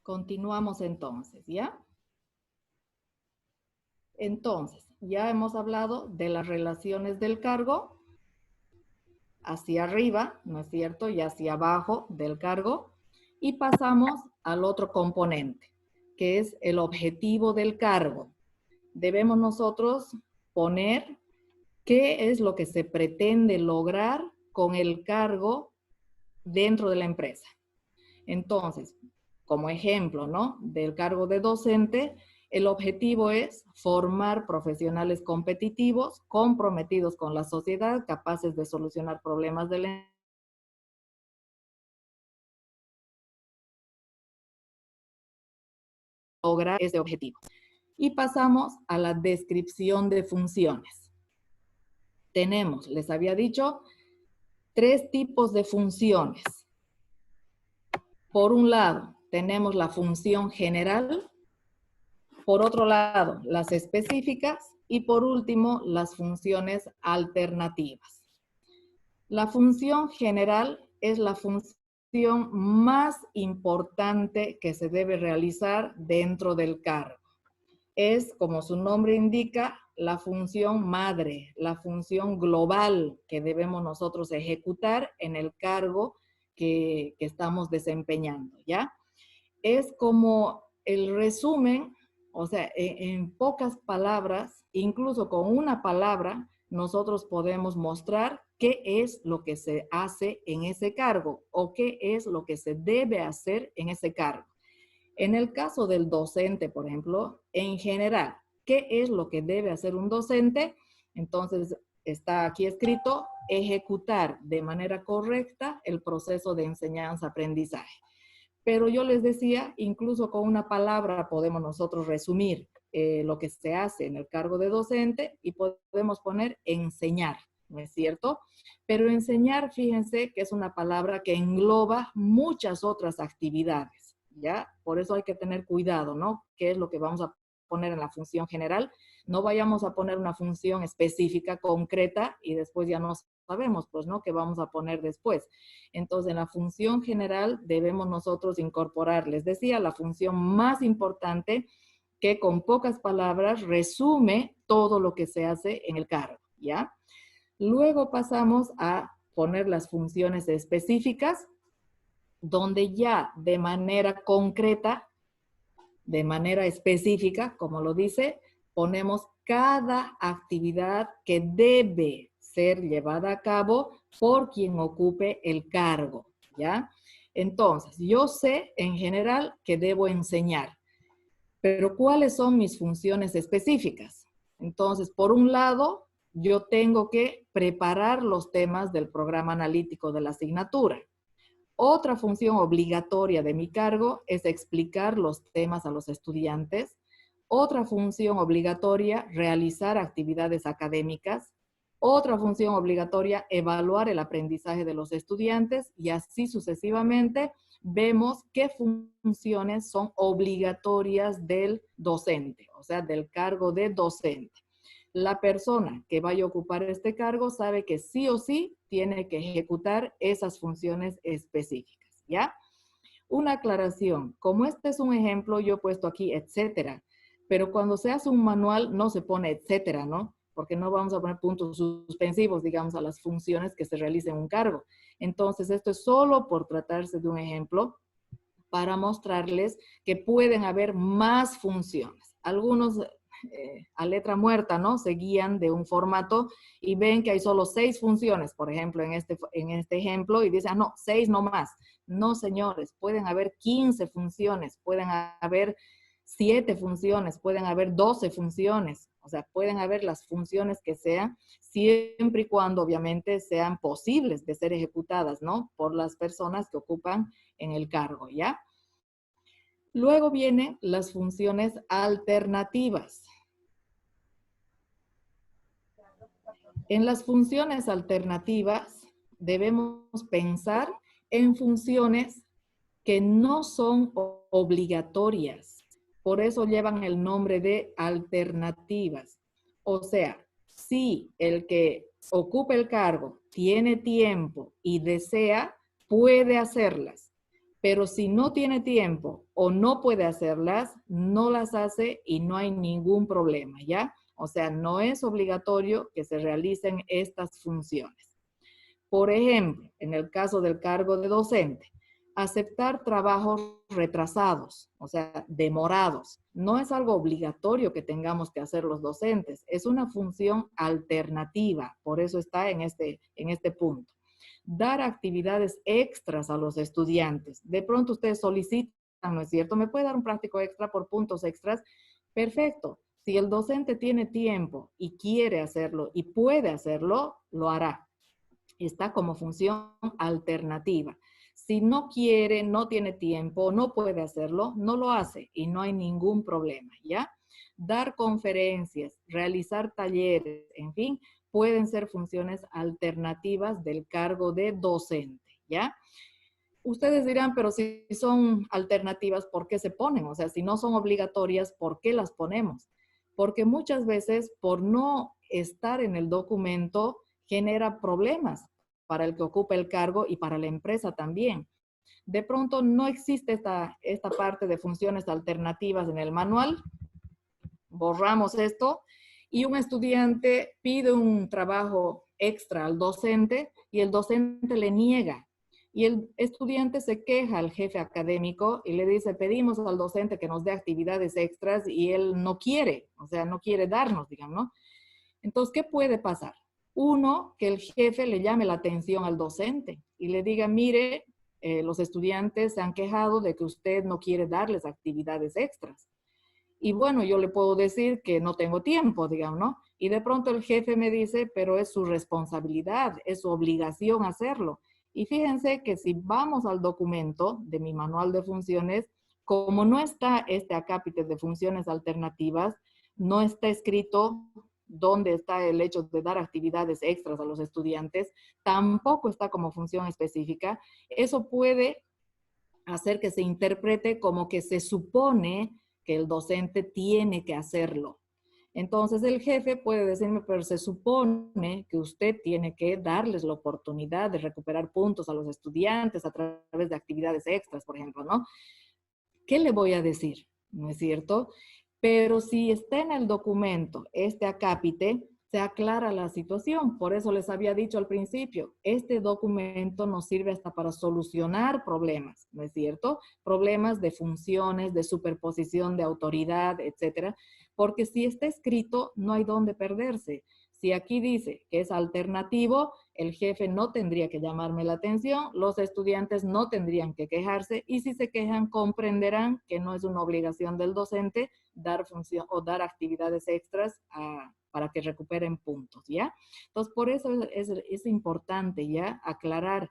Continuamos entonces, ¿ya? Entonces, ya hemos hablado de las relaciones del cargo hacia arriba, ¿no es cierto? Y hacia abajo del cargo. Y pasamos al otro componente, que es el objetivo del cargo. Debemos nosotros poner qué es lo que se pretende lograr con el cargo dentro de la empresa. Entonces, como ejemplo, ¿no? Del cargo de docente, el objetivo es formar profesionales competitivos, comprometidos con la sociedad, capaces de solucionar problemas de la lograr ese objetivo. Y pasamos a la descripción de funciones. Tenemos, les había dicho, 3 tipos de funciones. Por un lado, tenemos la función general, por otro lado, las específicas y por último, las funciones alternativas. La función general es la función más importante que se debe realizar dentro del cargo. Es, como su nombre indica, la función madre, la función global que debemos nosotros ejecutar en el cargo que estamos desempeñando, ¿ya? Es como el resumen, o sea, en pocas palabras, incluso con una palabra, nosotros podemos mostrar qué es lo que se hace en ese cargo o qué es lo que se debe hacer en ese cargo. En el caso del docente, por ejemplo, en general, ¿qué es lo que debe hacer un docente? Entonces, está aquí escrito, ejecutar de manera correcta el proceso de enseñanza-aprendizaje. Pero yo les decía, incluso con una palabra podemos nosotros resumir lo que se hace en el cargo de docente y podemos poner enseñar, ¿no es cierto? Pero enseñar, fíjense que es una palabra que engloba muchas otras actividades, ¿ya? Por eso hay que tener cuidado, ¿no? ¿Qué es lo que vamos a poner en la función general? No vayamos a poner una función específica, concreta, y después ya no sabemos, pues, ¿no? ¿Qué vamos a poner después? Entonces, en la función general debemos nosotros incorporar, les decía, la función más importante que con pocas palabras resume todo lo que se hace en el cargo, ¿ya? Luego pasamos a poner las funciones específicas, donde ya de manera concreta, de manera específica, como lo dice, ponemos cada actividad que debe ser llevada a cabo por quien ocupe el cargo, ¿ya? Entonces, yo sé en general que debo enseñar, pero ¿cuáles son mis funciones específicas? Entonces, por un lado, yo tengo que preparar los temas del programa analítico de la asignatura. Otra función obligatoria de mi cargo es explicar los temas a los estudiantes. Otra función obligatoria, realizar actividades académicas. Otra función obligatoria, evaluar el aprendizaje de los estudiantes y así sucesivamente vemos qué funciones son obligatorias del docente, o sea, del cargo de docente. La persona que vaya a ocupar este cargo sabe que sí o sí tiene que ejecutar esas funciones específicas, ¿ya? Una aclaración, como este es un ejemplo, yo he puesto aquí etcétera, pero cuando se hace un manual no se pone etcétera, ¿no? Porque no vamos a poner puntos suspensivos, digamos, a las funciones que se realicen en un cargo. Entonces, esto es solo por tratarse de un ejemplo para mostrarles que pueden haber más funciones. Algunos a letra muerta, ¿no? Se guían de un formato y ven que hay solo 6 funciones, por ejemplo, en este ejemplo, y dicen, ah, no, 6 no más. No, señores, pueden haber 15 funciones, pueden haber 7 funciones, pueden haber 12 funciones, o sea, pueden haber las funciones que sean, siempre y cuando obviamente sean posibles de ser ejecutadas, ¿no? Por las personas que ocupan en el cargo, ¿ya? Luego vienen las funciones alternativas. En las funciones alternativas debemos pensar en funciones que no son obligatorias. Por eso llevan el nombre de alternativas. O sea, si el que ocupa el cargo tiene tiempo y desea, puede hacerlas. Pero si no tiene tiempo o no puede hacerlas, no las hace y no hay ningún problema, ¿ya? O sea, no es obligatorio que se realicen estas funciones. Por ejemplo, en el caso del cargo de docente, aceptar trabajos retrasados, o sea, demorados. No es algo obligatorio que tengamos que hacer los docentes, es una función alternativa, por eso está en este punto. Dar actividades extras a los estudiantes. De pronto ustedes solicitan, ¿no es cierto? ¿Me puede dar un práctico extra por puntos extras? Perfecto. Si el docente tiene tiempo y quiere hacerlo y puede hacerlo, lo hará. Está como función alternativa. Si no quiere, no tiene tiempo, no puede hacerlo, no lo hace y no hay ningún problema, ¿ya? Dar conferencias, realizar talleres, en fin, pueden ser funciones alternativas del cargo de docente, ¿ya? Ustedes dirán, pero si son alternativas, ¿por qué se ponen? O sea, si no son obligatorias, ¿por qué las ponemos? Porque muchas veces, por no estar en el documento, genera problemas para el que ocupa el cargo y para la empresa también. De pronto no existe esta parte de funciones alternativas en el manual, borramos esto y un estudiante pide un trabajo extra al docente y el docente le niega. Y el estudiante se queja al jefe académico y le dice, pedimos al docente que nos dé actividades extras y él no quiere, o sea, no quiere darnos, digamos, ¿no? Entonces, ¿qué puede pasar? Uno, que el jefe le llame la atención al docente y le diga, mire, los estudiantes se han quejado de que usted no quiere darles actividades extras. Y bueno, yo le puedo decir que no tengo tiempo, digamos, ¿no? Y de pronto el jefe me dice, pero es su responsabilidad, es su obligación hacerlo. Y fíjense que si vamos al documento de mi manual de funciones, como no está este acápite de funciones alternativas, no está escrito dónde está el hecho de dar actividades extras a los estudiantes, tampoco está como función específica. Eso puede hacer que se interprete como que se supone que el docente tiene que hacerlo. Entonces el jefe puede decirme, pero se supone que usted tiene que darles la oportunidad de recuperar puntos a los estudiantes a través de actividades extras, por ejemplo, ¿no? ¿Qué le voy a decir? ¿No es cierto? Pero si está en el documento este acápite, se aclara la situación. Por eso les había dicho al principio, este documento nos sirve hasta para solucionar problemas, ¿no es cierto? Problemas de funciones, de superposición de autoridad, etcétera. Porque si está escrito, no hay dónde perderse. Si aquí dice que es alternativo, el jefe no tendría que llamarme la atención, los estudiantes no tendrían que quejarse y si se quejan comprenderán que no es una obligación del docente dar función o dar actividades extras para que recuperen puntos, ¿ya? Entonces, por eso es importante, ¿ya? Aclarar,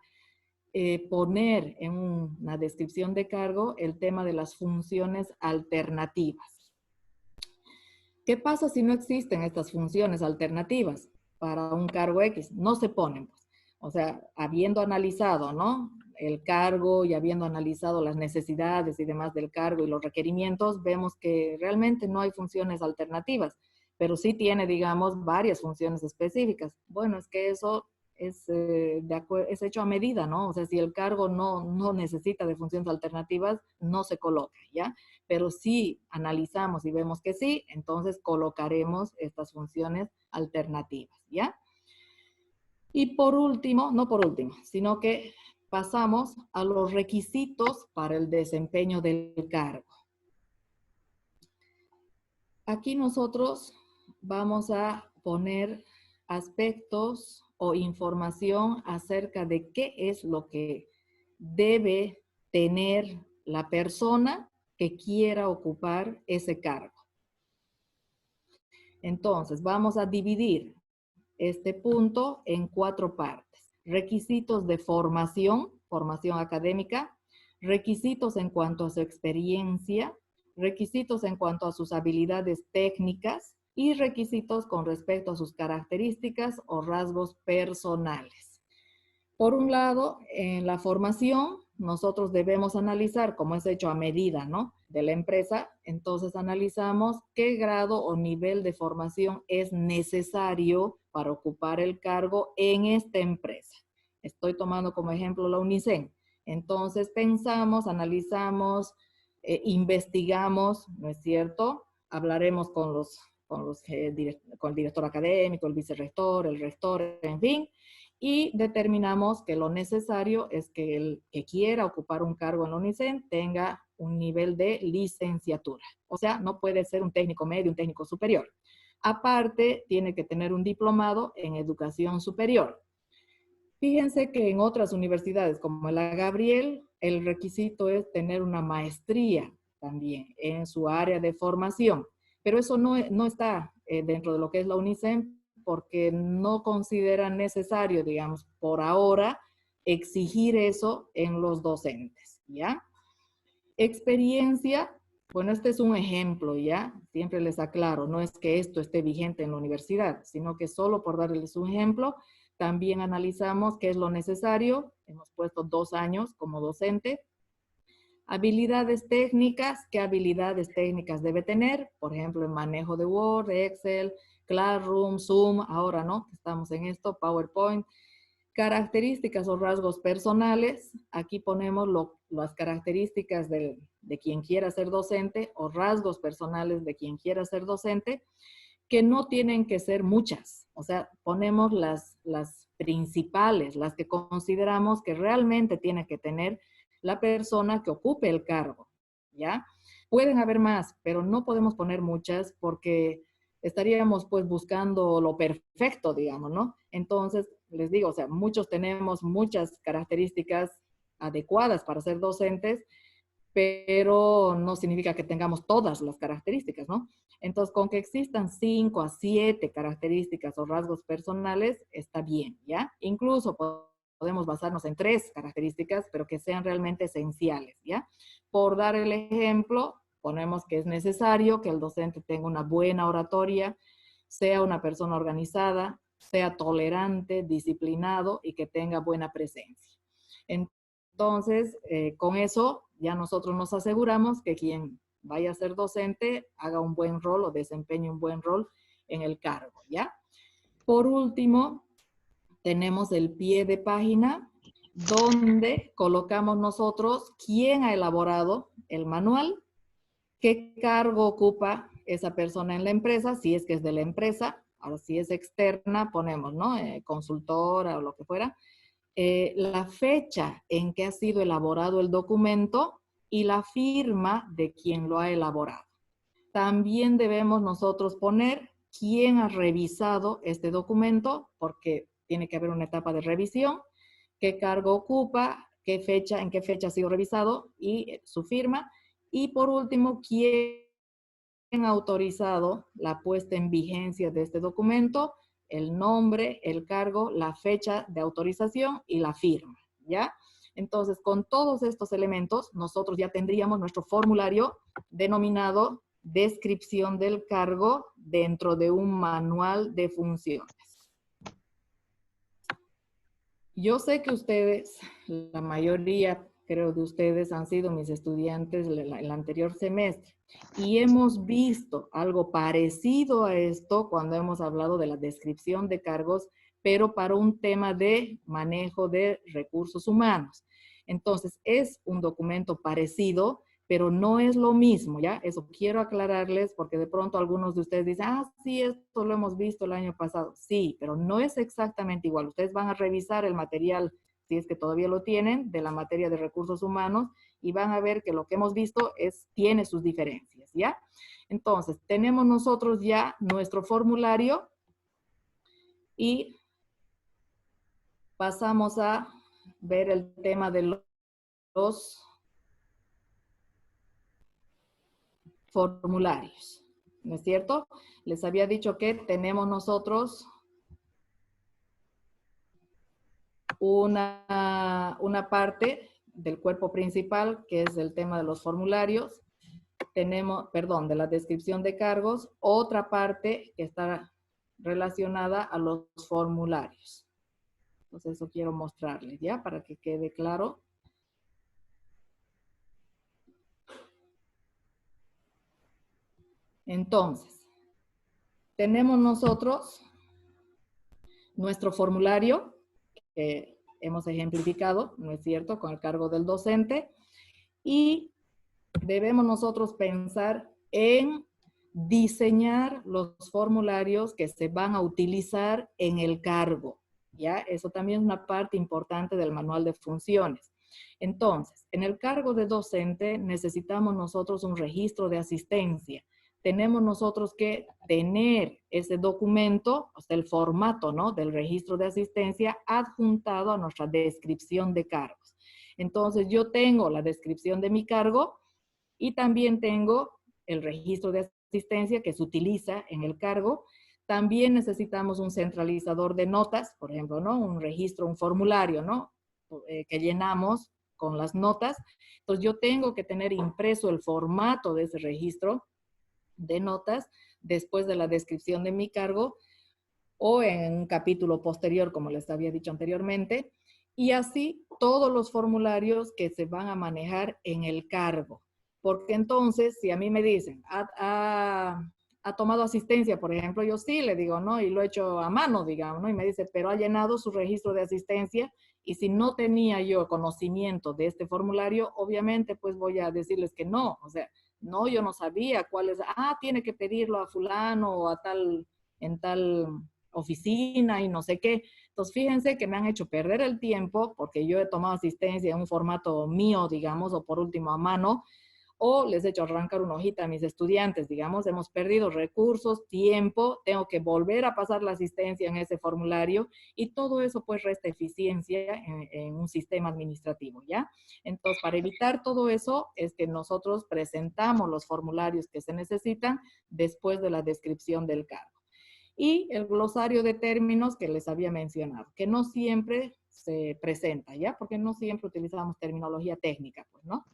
poner en una descripción de cargo el tema de las funciones alternativas. ¿Qué pasa si no existen estas funciones alternativas para un cargo X? No se ponen, pues. O sea, habiendo analizado, ¿no? El cargo y habiendo analizado las necesidades y demás del cargo y los requerimientos, vemos que realmente no hay funciones alternativas, pero sí tiene, digamos, varias funciones específicas. Bueno, es que eso es hecho a medida, ¿no? O sea, si el cargo no necesita de funciones alternativas, no se coloca, ¿ya? Pero si analizamos y vemos que sí, entonces colocaremos estas funciones alternativas, ¿ya? Y por último, no por último, sino que pasamos a los requisitos para el desempeño del cargo. Aquí nosotros vamos a poner aspectos o información acerca de qué es lo que debe tener la persona que quiera ocupar ese cargo. Entonces, vamos a dividir este punto en 4 partes. Requisitos de formación, formación académica, requisitos en cuanto a su experiencia, requisitos en cuanto a sus habilidades técnicas y requisitos con respecto a sus características o rasgos personales. Por un lado, en la formación, nosotros debemos analizar, como es hecho a medida, ¿no?, de la empresa. Entonces analizamos qué grado o nivel de formación es necesario para ocupar el cargo en esta empresa. Estoy tomando como ejemplo la UNICEN. Entonces pensamos, analizamos, investigamos, ¿no es cierto? Hablaremos con el director académico, el vicerrector, el rector, en fin, y determinamos que lo necesario es que el que quiera ocupar un cargo en la UNICEN tenga un nivel de licenciatura. O sea, no puede ser un técnico medio, un técnico superior. Aparte, tiene que tener un diplomado en educación superior. Fíjense que en otras universidades como la Gabriel, el requisito es tener una maestría también en su área de formación, pero eso no está dentro de lo que es la UNICEN porque no consideran necesario, digamos, por ahora, exigir eso en los docentes, ¿ya? Experiencia, bueno, este es un ejemplo, ¿ya? Siempre les aclaro, no es que esto esté vigente en la universidad, sino que solo por darles un ejemplo, también analizamos qué es lo necesario. Hemos puesto 2 años como docente. Habilidades técnicas, ¿qué habilidades técnicas debe tener? Por ejemplo, el manejo de Word, Excel, Classroom, Zoom, ahora no, estamos en esto, PowerPoint. Características o rasgos personales, aquí ponemos las características de quien quiera ser docente o rasgos personales de quien quiera ser docente, que no tienen que ser muchas. O sea, ponemos las principales, las que consideramos que realmente tiene que tener la persona que ocupe el cargo, ¿ya? Pueden haber más, pero no podemos poner muchas porque estaríamos pues buscando lo perfecto, digamos, ¿no? Entonces, les digo, o sea, muchos tenemos muchas características adecuadas para ser docentes, pero no significa que tengamos todas las características, ¿no? Entonces, con que existan 5 a 7 características o rasgos personales, está bien, ¿ya? Incluso podemos basarnos en 3 características, pero que sean realmente esenciales, ¿ya? Por dar el ejemplo, ponemos que es necesario que el docente tenga una buena oratoria, sea una persona organizada, sea tolerante, disciplinado y que tenga buena presencia. Entonces, con eso ya nosotros nos aseguramos que quien vaya a ser docente haga un buen rol o desempeñe un buen rol en el cargo, ¿ya? Por último, tenemos el pie de página donde colocamos nosotros quién ha elaborado el manual, qué cargo ocupa esa persona en la empresa, si es que es de la empresa. Ahora, si es externa, ponemos, ¿no? Consultora o lo que fuera. La fecha en que ha sido elaborado el documento y la firma de quien lo ha elaborado. También debemos nosotros poner quién ha revisado este documento, porque tiene que haber una etapa de revisión, qué cargo ocupa, en qué fecha ha sido revisado y su firma. Y por último, quién ha autorizado la puesta en vigencia de este documento, el nombre, el cargo, la fecha de autorización y la firma, ¿ya? Entonces, con todos estos elementos, nosotros ya tendríamos nuestro formulario denominado descripción del cargo dentro de un manual de funciones. Yo sé que ustedes, la mayoría, creo, de ustedes han sido mis estudiantes el anterior semestre y hemos visto algo parecido a esto cuando hemos hablado de la descripción de cargos, pero para un tema de manejo de recursos humanos. Entonces, es un documento parecido, pero no es lo mismo, ¿ya? Eso quiero aclararles porque de pronto algunos de ustedes dicen, ah, sí, esto lo hemos visto el año pasado. Sí, pero no es exactamente igual. Ustedes van a revisar el material, si es que todavía lo tienen, de la materia de recursos humanos y van a ver que lo que hemos visto tiene sus diferencias, ¿ya? Entonces, tenemos nosotros ya nuestro formulario y pasamos a ver el tema de los formularios, ¿no es cierto? Les había dicho que tenemos nosotros una parte del cuerpo principal, que es el tema de los formularios. Tenemos, perdón, de la descripción de cargos, otra parte que está relacionada a los formularios. Entonces, eso quiero mostrarles, ¿ya? Para que quede claro. Entonces, tenemos nosotros nuestro formulario, hemos ejemplificado, ¿no es cierto?, con el cargo del docente, y debemos nosotros pensar en diseñar los formularios que se van a utilizar en el cargo, ¿ya? Eso también es una parte importante del manual de funciones. Entonces, en el cargo de docente necesitamos nosotros un registro de asistencia. Tenemos nosotros que tener ese documento, o sea, el formato, ¿no?, del registro de asistencia adjuntado a nuestra descripción de cargos. Entonces, yo tengo la descripción de mi cargo y también tengo el registro de asistencia que se utiliza en el cargo. También necesitamos un centralizador de notas, por ejemplo, ¿no?, un registro, un formulario, ¿no?, que llenamos con las notas. Entonces, yo tengo que tener impreso el formato de ese registro de notas después de la descripción de mi cargo o en un capítulo posterior, como les había dicho anteriormente, y así todos los formularios que se van a manejar en el cargo. Porque entonces, si a mí me dicen, ha tomado asistencia, por ejemplo, yo sí le digo, ¿no?, y lo he hecho a mano, digamos, ¿no?, y me dice, pero ha llenado su registro de asistencia, y si no tenía yo conocimiento de este formulario, obviamente pues voy a decirles que no, o sea, no, yo no sabía cuál es, tiene que pedirlo a fulano o a tal, en tal oficina y no sé qué. Entonces, fíjense que me han hecho perder el tiempo porque yo he tomado asistencia en un formato mío, digamos, o por último a mano, o les he hecho arrancar una hojita a mis estudiantes, digamos, hemos perdido recursos, tiempo, tengo que volver a pasar la asistencia en ese formulario y todo eso pues resta eficiencia en un sistema administrativo, ¿ya? Entonces, para evitar todo eso es que nosotros presentamos los formularios que se necesitan después de la descripción del cargo. Y el glosario de términos que les había mencionado, que no siempre se presenta, ¿ya? Porque no siempre utilizamos terminología técnica, pues, ¿no?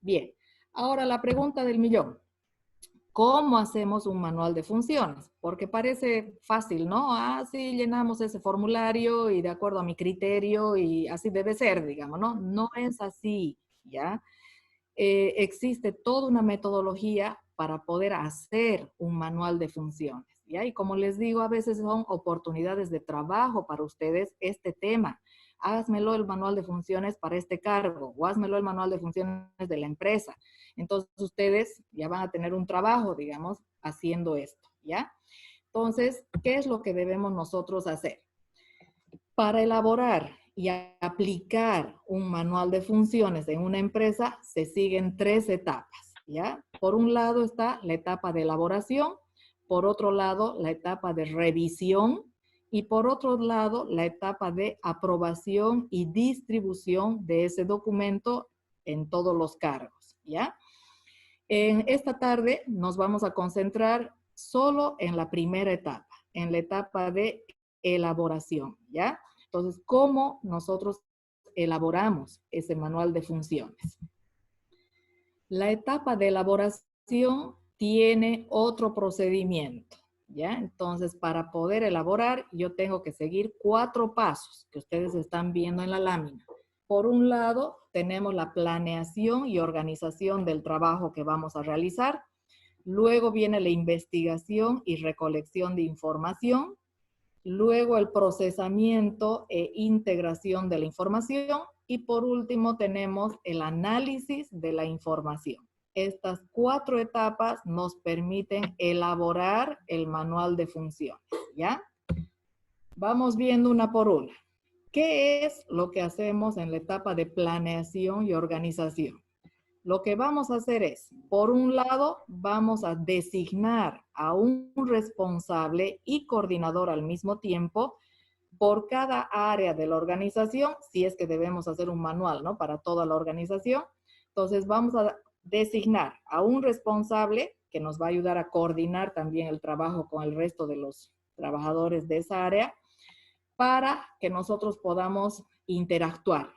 Bien, ahora la pregunta del millón. ¿Cómo hacemos un manual de funciones? Porque parece fácil, ¿no? Sí, llenamos ese formulario y de acuerdo a mi criterio y así debe ser, digamos, ¿no? No es así, ¿ya? Existe toda una metodología para poder hacer un manual de funciones, ¿ya? Y como les digo, a veces son oportunidades de trabajo para ustedes este tema. Házmelo el manual de funciones para este cargo o házmelo el manual de funciones de la empresa. Entonces, ustedes ya van a tener un trabajo, digamos, haciendo esto, ¿ya? Entonces, ¿qué es lo que debemos nosotros hacer? Para elaborar y aplicar un manual de funciones en una empresa, se siguen 3 etapas, ¿ya? Por un lado está la etapa de elaboración, por otro lado la etapa de revisión y por otro lado la etapa de aprobación y distribución de ese documento en todos los cargos, ¿ya? En esta tarde nos vamos a concentrar solo en la primera etapa, en la etapa de elaboración, ¿ya? Entonces, ¿cómo nosotros elaboramos ese manual de funciones? La etapa de elaboración tiene otro procedimiento, ¿ya? Entonces, para poder elaborar, yo tengo que seguir 4 pasos que ustedes están viendo en la lámina. Por un lado, tenemos la planeación y organización del trabajo que vamos a realizar. Luego viene la investigación y recolección de información. Luego el procesamiento e integración de la información. Y por último tenemos el análisis de la información. Estas 4 etapas nos permiten elaborar el manual de funciones, ¿ya? Vamos viendo una por una. ¿Qué es lo que hacemos en la etapa de planeación y organización? Lo que vamos a hacer es, por un lado, vamos a designar a un responsable y coordinador al mismo tiempo por cada área de la organización, si es que debemos hacer un manual, ¿no?, para toda la organización. Entonces, vamos a designar a un responsable que nos va a ayudar a coordinar también el trabajo con el resto de los trabajadores de esa área, para que nosotros podamos interactuar.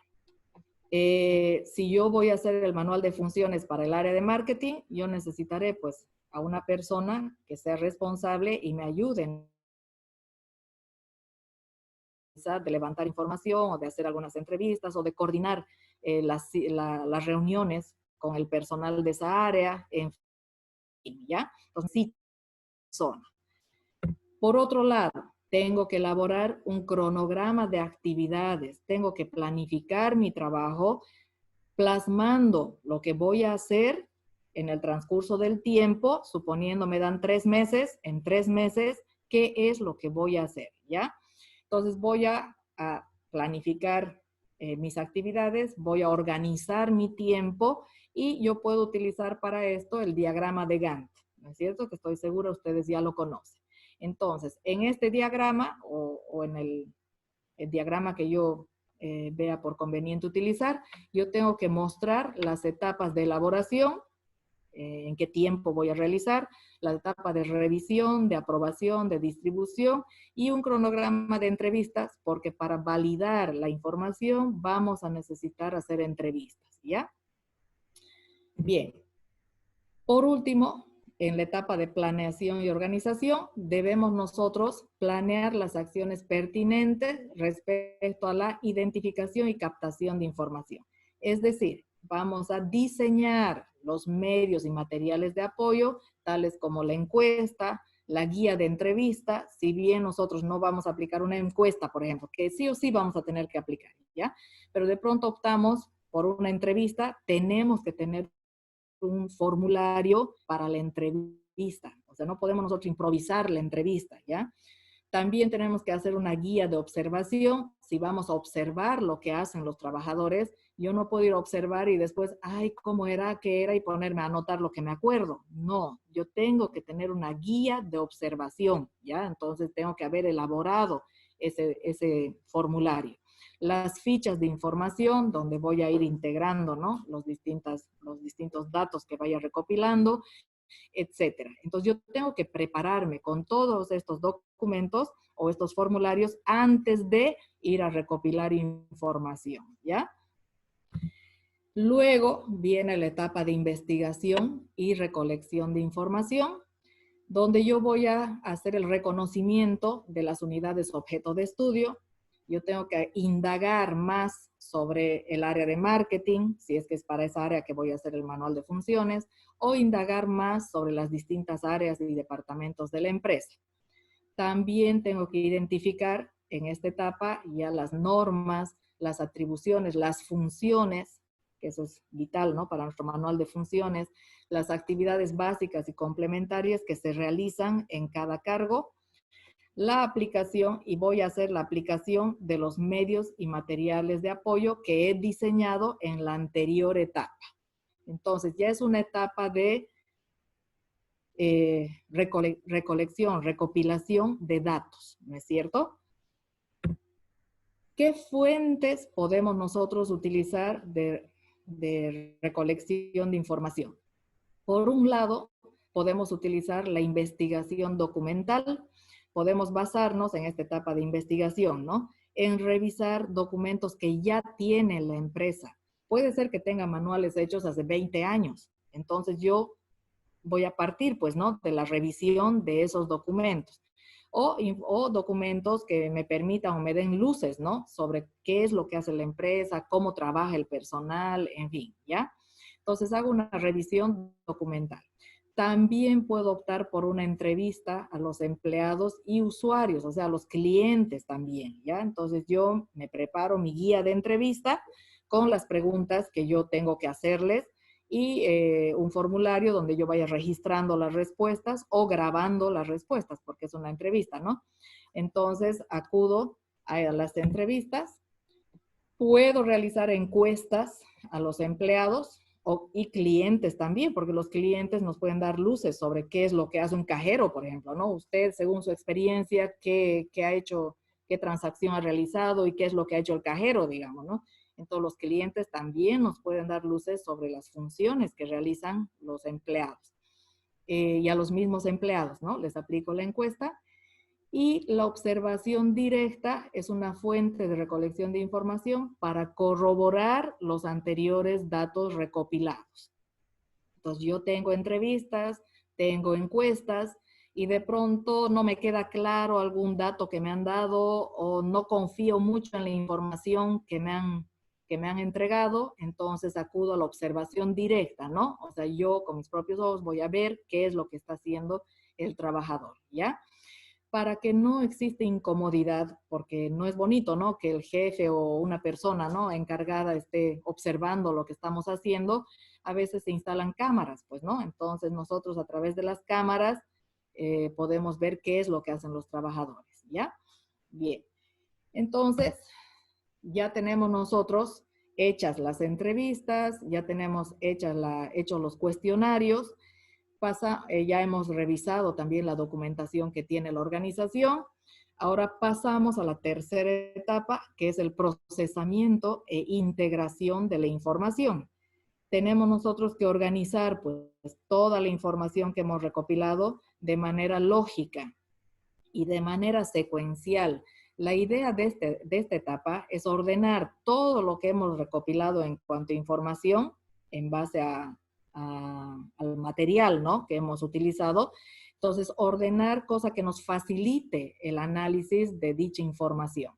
Si yo voy a hacer el manual de funciones para el área de marketing, yo necesitaré pues a una persona que sea responsable y me ayude de levantar información o de hacer algunas entrevistas o de coordinar las reuniones con el personal de esa área, en fin, ¿ya? Entonces, sí, persona. Por otro lado, tengo que elaborar un cronograma de actividades, tengo que planificar mi trabajo plasmando lo que voy a hacer en el transcurso del tiempo, suponiendo me dan 3 meses, en 3 meses, ¿qué es lo que voy a hacer? ¿Ya? Entonces voy a planificar mis actividades, voy a organizar mi tiempo y yo puedo utilizar para esto el diagrama de Gantt, ¿no es cierto? Que estoy segura ustedes ya lo conocen. Entonces, en este diagrama o en el diagrama que yo vea por conveniente utilizar, yo tengo que mostrar las etapas de elaboración, en qué tiempo voy a realizar, la etapa de revisión, de aprobación, de distribución y un cronograma de entrevistas, porque para validar la información vamos a necesitar hacer entrevistas, ¿ya? Bien. Por último, en la etapa de planeación y organización, debemos nosotros planear las acciones pertinentes respecto a la identificación y captación de información. Es decir, vamos a diseñar los medios y materiales de apoyo, tales como la encuesta, la guía de entrevista, si bien nosotros no vamos a aplicar una encuesta, por ejemplo, que sí o sí vamos a tener que aplicar, ¿ya? Pero de pronto optamos por una entrevista, tenemos que tener un formulario para la entrevista. O sea, no podemos nosotros improvisar la entrevista, ¿ya? También tenemos que hacer una guía de observación. Si vamos a observar lo que hacen los trabajadores, yo no puedo ir a observar y después, ay, ¿cómo era? ¿Qué era? Y ponerme a anotar lo que me acuerdo. No, yo tengo que tener una guía de observación, ¿ya? Entonces tengo que haber elaborado ese formulario. Las fichas de información, donde voy a ir integrando, ¿no? Los distintos datos que vaya recopilando, etcétera. Entonces yo tengo que prepararme con todos estos documentos o estos formularios antes de ir a recopilar información, ¿ya? Luego viene la etapa de investigación y recolección de información, donde yo voy a hacer el reconocimiento de las unidades objeto de estudio. Yo tengo que indagar más sobre el área de marketing, si es que es para esa área que voy a hacer el manual de funciones, o indagar más sobre las distintas áreas y departamentos de la empresa. También tengo que identificar en esta etapa ya las normas, las atribuciones, las funciones, que eso es vital, ¿no? Para nuestro manual de funciones, las actividades básicas y complementarias que se realizan en cada cargo, la aplicación, y voy a hacer la aplicación de los medios y materiales de apoyo que he diseñado en la anterior etapa. Entonces, ya es una etapa de recolección, recopilación de datos, ¿no es cierto? ¿Qué fuentes podemos nosotros utilizar de recolección de información? Por un lado, podemos utilizar la investigación documental. Podemos basarnos en esta etapa de investigación, ¿no? En revisar documentos que ya tiene la empresa. Puede ser que tenga manuales hechos hace 20 años. Entonces yo voy a partir, pues, ¿no? De la revisión de esos documentos. O documentos que me permitan o me den luces, ¿no? Sobre qué es lo que hace la empresa, cómo trabaja el personal, en fin, ¿ya? Entonces hago una revisión documental. También puedo optar por una entrevista a los empleados y usuarios, o sea, a los clientes también, ¿ya? Entonces yo me preparo mi guía de entrevista con las preguntas que yo tengo que hacerles y un formulario donde yo vaya registrando las respuestas o grabando las respuestas, porque es una entrevista, ¿no? Entonces acudo a las entrevistas. Puedo realizar encuestas a los empleados y clientes también, porque los clientes nos pueden dar luces sobre qué es lo que hace un cajero, por ejemplo, ¿no? Usted, según su experiencia, qué ha hecho, qué transacción ha realizado y qué es lo que ha hecho el cajero, digamos, ¿no? Entonces, los clientes también nos pueden dar luces sobre las funciones que realizan los empleados. Y a los mismos empleados, ¿no? Les aplico la encuesta. Y la observación directa es una fuente de recolección de información para corroborar los anteriores datos recopilados. Entonces, yo tengo entrevistas, tengo encuestas, y de pronto no me queda claro algún dato que me han dado o no confío mucho en la información que me han entregado, entonces acudo a la observación directa, ¿no? O sea, yo con mis propios ojos voy a ver qué es lo que está haciendo el trabajador, ¿ya? para que no exista incomodidad, porque no es bonito, ¿no? Que el jefe o una persona, ¿no? Encargada esté observando lo que estamos haciendo. A veces se instalan cámaras, pues, ¿no? Entonces nosotros a través de las cámaras podemos ver qué es lo que hacen los trabajadores, ¿ya? Bien. Entonces, ya tenemos nosotros hechas las entrevistas, ya tenemos hechos los cuestionarios, ya hemos revisado también la documentación que tiene la organización. Ahora pasamos a la tercera etapa, que es el procesamiento e integración de la información. Tenemos nosotros que organizar pues toda la información que hemos recopilado de manera lógica y de manera secuencial. La idea de esta etapa es ordenar todo lo que hemos recopilado en cuanto a información en base al material, ¿no?, que hemos utilizado. Entonces, ordenar cosa que nos facilite el análisis de dicha información.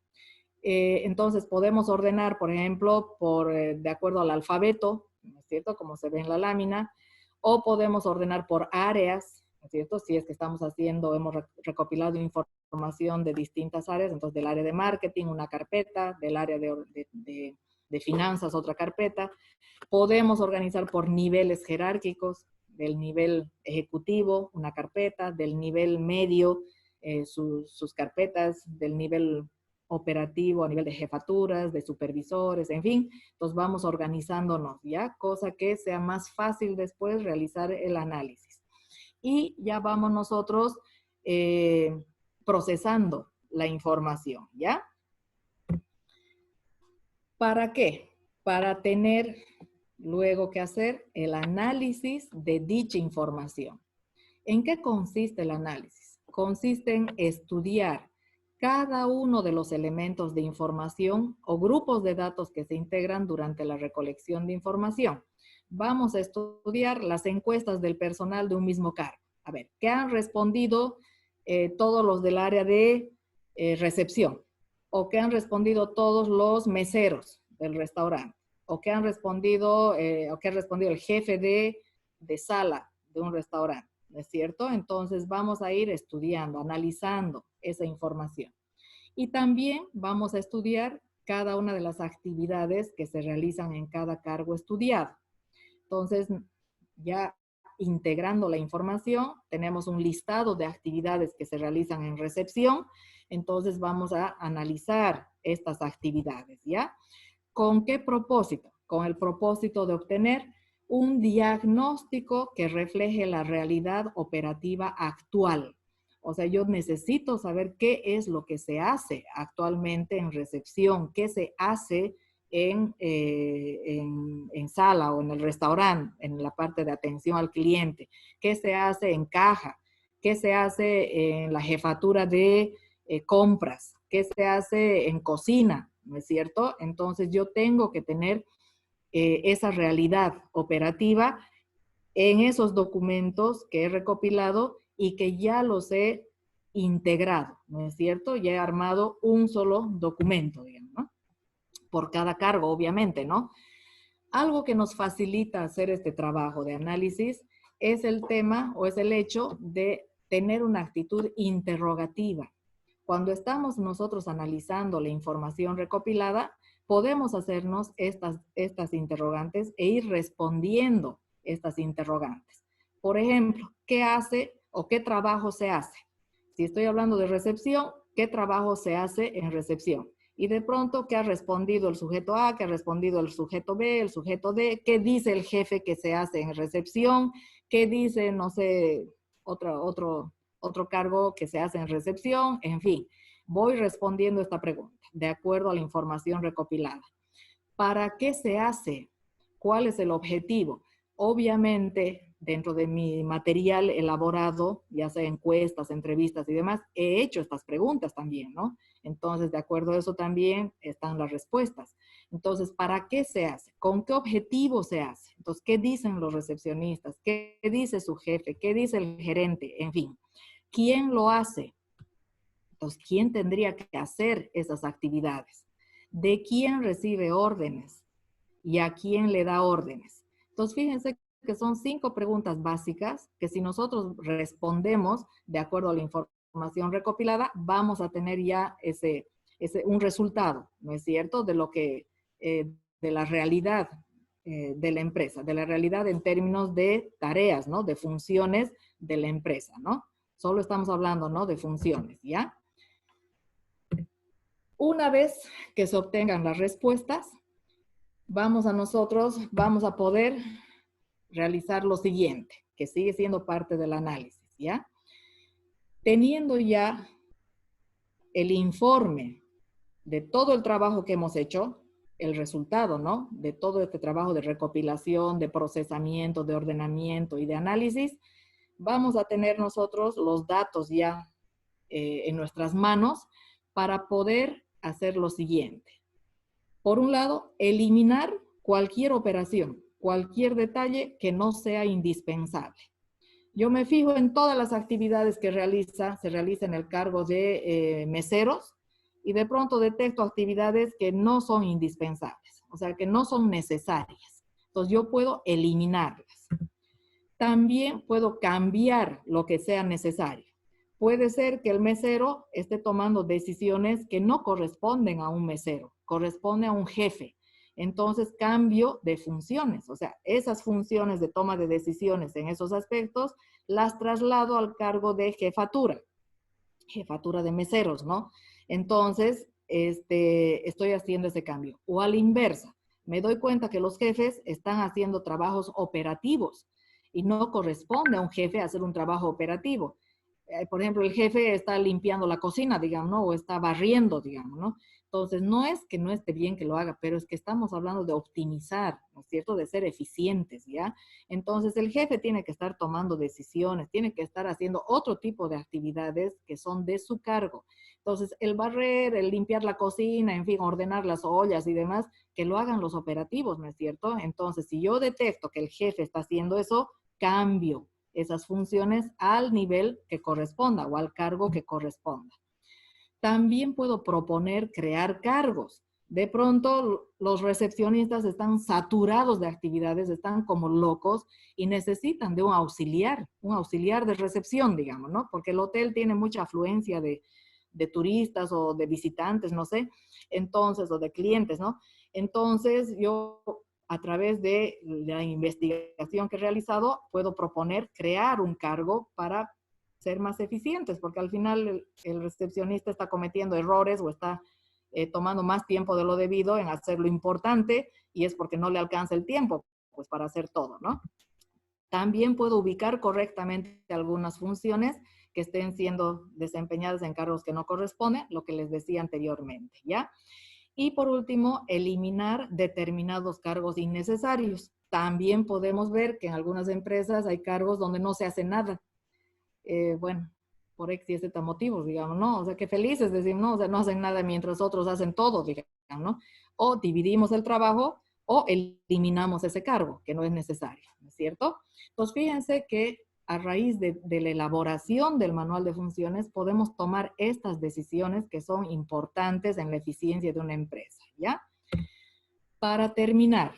Entonces, podemos ordenar, por ejemplo, de acuerdo al alfabeto, ¿no es cierto?, como se ve en la lámina, o podemos ordenar por áreas, ¿no es cierto?, si es que estamos hemos recopilado información de distintas áreas, entonces del área de marketing una carpeta, del área de finanzas otra carpeta. Podemos organizar por niveles jerárquicos, del nivel ejecutivo una carpeta, del nivel medio sus carpetas, del nivel operativo a nivel de jefaturas, de supervisores, en fin. Entonces vamos organizándonos, ¿ya? Cosa que sea más fácil después realizar el análisis. Y ya vamos nosotros procesando la información, ¿ya? ¿Para qué? Para tener luego que hacer el análisis de dicha información. ¿En qué consiste el análisis? Consiste en estudiar cada uno de los elementos de información o grupos de datos que se integran durante la recolección de información. Vamos a estudiar las encuestas del personal de un mismo cargo. A ver, ¿qué han respondido todos los del área de recepción? ¿O qué han respondido todos los meseros del restaurante? ¿O qué han respondido, o qué ha respondido el jefe de sala de un restaurante? ¿No es cierto? Entonces vamos a ir estudiando, analizando esa información. Y también vamos a estudiar cada una de las actividades que se realizan en cada cargo estudiado. Entonces, ya integrando la información, tenemos un listado de actividades que se realizan en recepción. Entonces vamos a analizar estas actividades, ¿ya? ¿Con qué propósito? Con el propósito de obtener un diagnóstico que refleje la realidad operativa actual. O sea, yo necesito saber qué es lo que se hace actualmente en recepción, qué se hace en sala o en el restaurante, en la parte de atención al cliente, qué se hace en caja, qué se hace en la jefatura de compras, qué se hace en cocina, ¿no es cierto? Entonces yo tengo que tener esa realidad operativa en esos documentos que he recopilado y que ya los he integrado, ¿no es cierto? Ya he armado un solo documento, digamos, ¿no? Por cada cargo, obviamente, ¿no? Algo que nos facilita hacer este trabajo de análisis es el tema o es el hecho de tener una actitud interrogativa. Cuando estamos nosotros analizando la información recopilada, podemos hacernos estas interrogantes e ir respondiendo estas interrogantes. Por ejemplo, ¿qué hace o qué trabajo se hace? Si estoy hablando de recepción, ¿qué trabajo se hace en recepción? Y de pronto, ¿qué ha respondido el sujeto A? ¿Qué ha respondido el sujeto B? ¿El sujeto D? ¿Qué dice el jefe que se hace en recepción? ¿Qué dice, no sé, otro cargo que se hace en recepción? En fin, voy respondiendo esta pregunta de acuerdo a la información recopilada. ¿Para qué se hace? ¿Cuál es el objetivo? Obviamente, dentro de mi material elaborado, ya sea encuestas, entrevistas y demás, he hecho estas preguntas también, ¿no? Entonces, de acuerdo a eso también están las respuestas. Entonces, ¿para qué se hace? ¿Con qué objetivo se hace? Entonces, ¿qué dicen los recepcionistas? ¿Qué dice su jefe? ¿Qué dice el gerente? En fin, ¿quién lo hace? Entonces, ¿quién tendría que hacer esas actividades? ¿De quién recibe órdenes? ¿Y a quién le da órdenes? Entonces, fíjense que son 5 preguntas básicas que si nosotros respondemos de acuerdo a la información información recopilada, vamos a tener ya un resultado, ¿no es cierto?, de lo que, de la realidad de la empresa, de la realidad en términos de tareas, ¿no?, de funciones de la empresa, ¿no? Solo estamos hablando, ¿no?, de funciones, ¿ya? Una vez que se obtengan las respuestas, vamos a poder realizar lo siguiente, que sigue siendo parte del análisis, ¿ya? Teniendo ya el informe de todo el trabajo que hemos hecho, el resultado, ¿no?, de todo este trabajo de recopilación, de procesamiento, de ordenamiento y de análisis, vamos a tener nosotros los datos ya en nuestras manos para poder hacer lo siguiente. Por un lado, eliminar cualquier operación, cualquier detalle que no sea indispensable. Yo me fijo en todas las actividades que se realiza en el cargo de meseros y de pronto detecto actividades que no son indispensables, o sea, que no son necesarias. Entonces yo puedo eliminarlas. También puedo cambiar lo que sea necesario. Puede ser que el mesero esté tomando decisiones que no corresponden a un mesero, corresponde a un jefe. Entonces cambio de funciones, o sea, esas funciones de toma de decisiones en esos aspectos las traslado al cargo de jefatura de meseros, ¿no? Entonces, estoy haciendo ese cambio. O a la inversa, me doy cuenta que los jefes están haciendo trabajos operativos y no corresponde a un jefe hacer un trabajo operativo. Por ejemplo, el jefe está limpiando la cocina, digamos, ¿no? O está barriendo, digamos, ¿no? Entonces, no es que no esté bien que lo haga, pero es que estamos hablando de optimizar, ¿no es cierto? De ser eficientes, ¿ya? Entonces, el jefe tiene que estar tomando decisiones, tiene que estar haciendo otro tipo de actividades que son de su cargo. Entonces, el barrer, el limpiar la cocina, en fin, ordenar las ollas y demás, que lo hagan los operativos, ¿no es cierto? Entonces, si yo detecto que el jefe está haciendo eso, cambio esas funciones al nivel que corresponda o al cargo que corresponda. También puedo proponer crear cargos. De pronto los recepcionistas están saturados de actividades, están como locos y necesitan de un auxiliar de recepción, digamos, ¿no? Porque el hotel tiene mucha afluencia de turistas o de visitantes, no sé, entonces, o de clientes, ¿no? Entonces, yo a través de la investigación que he realizado, puedo proponer crear un cargo para ser más eficientes, porque al final el recepcionista está cometiendo errores o está tomando más tiempo de lo debido en hacer lo importante y es porque no le alcanza el tiempo pues para hacer todo, ¿no? También puedo ubicar correctamente algunas funciones que estén siendo desempeñadas en cargos que no corresponden, lo que les decía anteriormente, ¿ya? Y por último, eliminar determinados cargos innecesarios. También podemos ver que en algunas empresas hay cargos donde no se hace nada. Bueno, por X y Z motivos, digamos, ¿no? O sea, que felices, decimos, ¿no? O sea, no hacen nada mientras otros hacen todo, digamos, ¿no? O dividimos el trabajo o eliminamos ese cargo, que no es necesario, ¿no es cierto? Entonces, fíjense que a raíz de la elaboración del manual de funciones, podemos tomar estas decisiones que son importantes en la eficiencia de una empresa, ¿ya? Para terminar,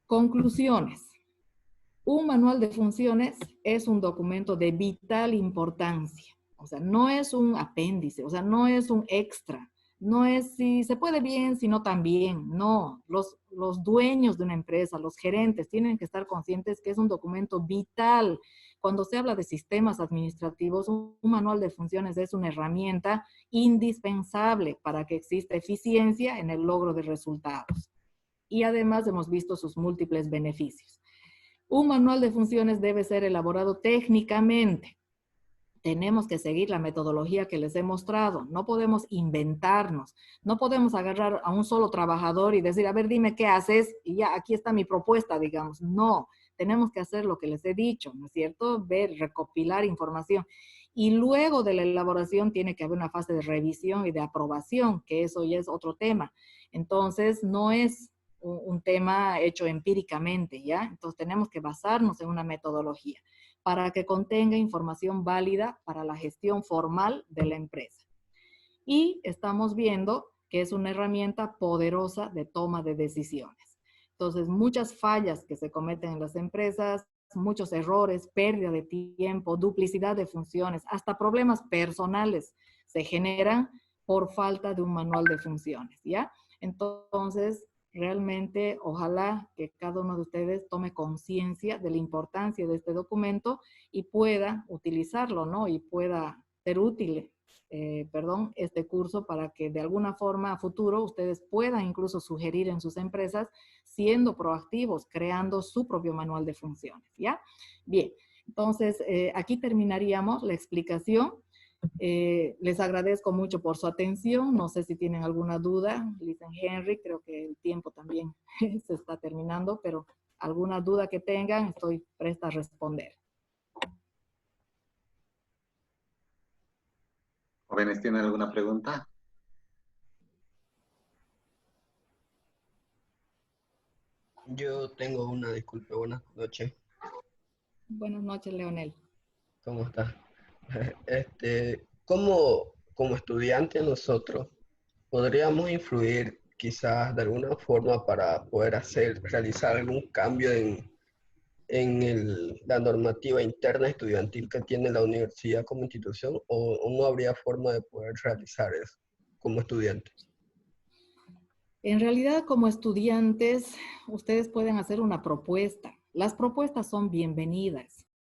conclusiones. Un manual de funciones es un documento de vital importancia. O sea, no es un apéndice, o sea, no es un extra. No es si se puede bien, si no también. No, los dueños de una empresa, los gerentes, tienen que estar conscientes que es un documento vital. Cuando se habla de sistemas administrativos, un manual de funciones es una herramienta indispensable para que exista eficiencia en el logro de resultados. Y además hemos visto sus múltiples beneficios. Un manual de funciones debe ser elaborado técnicamente. Tenemos que seguir la metodología que les he mostrado. No podemos inventarnos. No podemos agarrar a un solo trabajador y decir, a ver, dime qué haces y ya, aquí está mi propuesta, digamos. No, tenemos que hacer lo que les he dicho, ¿no es cierto? Ver, recopilar información. Y luego de la elaboración tiene que haber una fase de revisión y de aprobación, que eso ya es otro tema. Entonces, no es un tema hecho empíricamente, ¿ya? Entonces tenemos que basarnos en una metodología para que contenga información válida para la gestión formal de la empresa. Y estamos viendo que es una herramienta poderosa de toma de decisiones. Entonces, muchas fallas que se cometen en las empresas, muchos errores, pérdida de tiempo, duplicidad de funciones, hasta problemas personales se generan por falta de un manual de funciones, ¿ya? Entonces, realmente, ojalá que cada uno de ustedes tome conciencia de la importancia de este documento y pueda utilizarlo, ¿no? Y pueda ser útil, este curso para que de alguna forma a futuro ustedes puedan incluso sugerir en sus empresas siendo proactivos, creando su propio manual de funciones, ¿ya? Bien, entonces aquí terminaríamos la explicación. Les agradezco mucho por su atención. No sé si tienen alguna duda. Lisa Henry, creo que el tiempo también se está terminando, pero alguna duda que tengan, estoy presta a responder. ¿Jóvenes tienen alguna pregunta? Yo tengo una, disculpe, buenas noches. Buenas noches, Leonel. ¿Cómo estás? Como estudiante nosotros podríamos influir quizás de alguna forma para poder realizar algún cambio en la normativa interna estudiantil que tiene la universidad como institución, o no habría forma de poder realizar eso como estudiante. En realidad, como estudiantes, ustedes pueden hacer una propuesta. Las propuestas son bienvenidas.